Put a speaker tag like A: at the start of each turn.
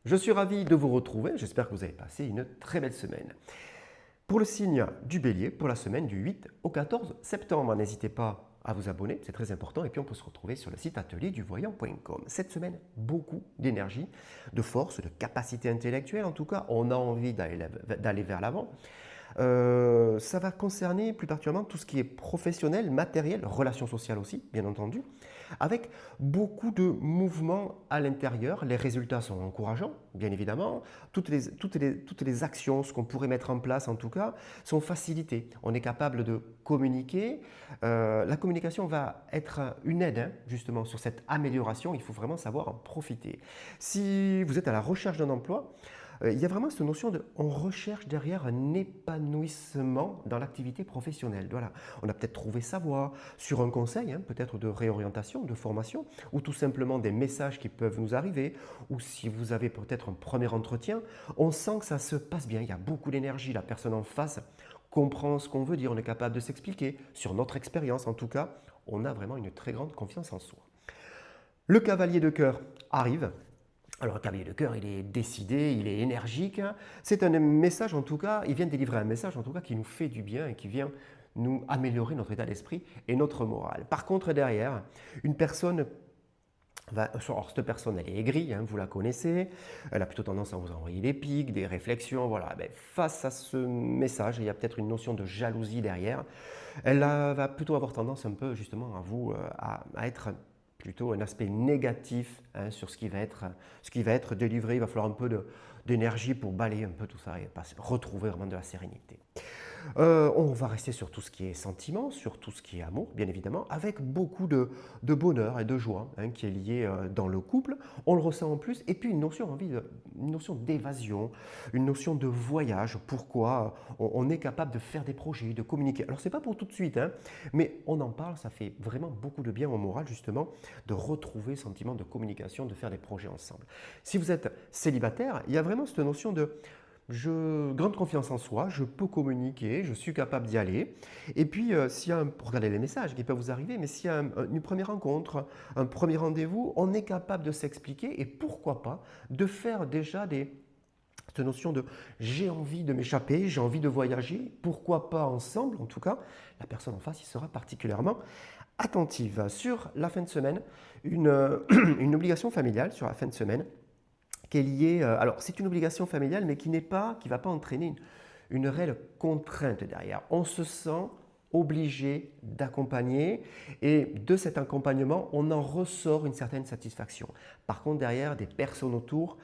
A: Je suis ravi de vous retrouver, j'espère que vous avez passé une très belle semaine. Pour le signe du Bélier, pour la semaine du 8 au 14 septembre, n'hésitez pas à vous abonner, c'est très important, et puis on peut se retrouver sur le site atelierduvoyant.com. Cette semaine, beaucoup d'énergie, de force, de capacité intellectuelle, en tout cas, on a envie d'aller vers l'avant. Ça va concerner plus particulièrement tout ce qui est professionnel, matériel, relations sociales aussi, bien entendu, avec beaucoup de mouvements à l'intérieur. Les résultats sont encourageants, bien évidemment. Toutes les actions, ce qu'on pourrait mettre en place en tout cas, sont facilitées. On est capable de communiquer. La communication va être une aide, hein, justement, sur cette amélioration. Il faut vraiment savoir en profiter. Si vous êtes à la recherche d'un emploi, il y a vraiment cette notion de on recherche derrière un épanouissement dans l'activité professionnelle. Voilà. On a peut-être trouvé sa voie sur un conseil, hein, peut-être de réorientation, de formation, ou tout simplement des messages qui peuvent nous arriver, ou si vous avez peut-être un premier entretien, on sent que ça se passe bien, il y a beaucoup d'énergie, la personne en face comprend ce qu'on veut dire, on est capable de s'expliquer, sur notre expérience en tout cas, on a vraiment une très grande confiance en soi. Le cavalier de cœur arrive. Alors, le cavalier de cœur, il est décidé, il est énergique. C'est un message, en tout cas, il vient délivrer un message, en tout cas, qui nous fait du bien et qui vient nous améliorer notre état d'esprit et notre morale. Par contre, derrière, une personne alors, cette personne, elle est aigrie, hein, vous la connaissez, elle a plutôt tendance à vous envoyer des pics, des réflexions, voilà. Ben, face à ce message, il y a peut-être une notion de jalousie derrière. Elle va plutôt avoir tendance un peu justement à être plutôt un aspect négatif, hein, sur ce qui va être délivré. Il va falloir un peu d'énergie pour balayer un peu tout ça et retrouver vraiment de la sérénité. On va rester sur tout ce qui est sentiment, sur tout ce qui est amour, bien évidemment, avec beaucoup de bonheur et de joie, hein, qui est lié dans le couple. On le ressent en plus. Et puis une notion d'évasion, une notion de voyage. Pourquoi on est capable de faire des projets, de communiquer. Alors, ce n'est pas pour tout de suite, hein, mais on en parle. Ça fait vraiment beaucoup de bien au moral, justement, de retrouver ce sentiment de communication, de faire des projets ensemble. Si vous êtes célibataire, il y a vraiment cette notion de grande confiance en soi, je peux communiquer, je suis capable d'y aller. Et puis, regardez les messages qui peuvent vous arriver, mais s'il y a une première rencontre, un premier rendez-vous, on est capable de s'expliquer et pourquoi pas de faire déjà cette notion de j'ai envie de m'échapper, j'ai envie de voyager, pourquoi pas ensemble, en tout cas, la personne en face y sera particulièrement attentive. Sur la fin de semaine, une obligation familiale sur la fin de semaine, qui est liée. Alors, c'est une obligation familiale, mais qui ne va pas entraîner une réelle contrainte derrière. On se sent obligé d'accompagner et de cet accompagnement, on en ressort une certaine satisfaction. Par contre, derrière, des personnes autour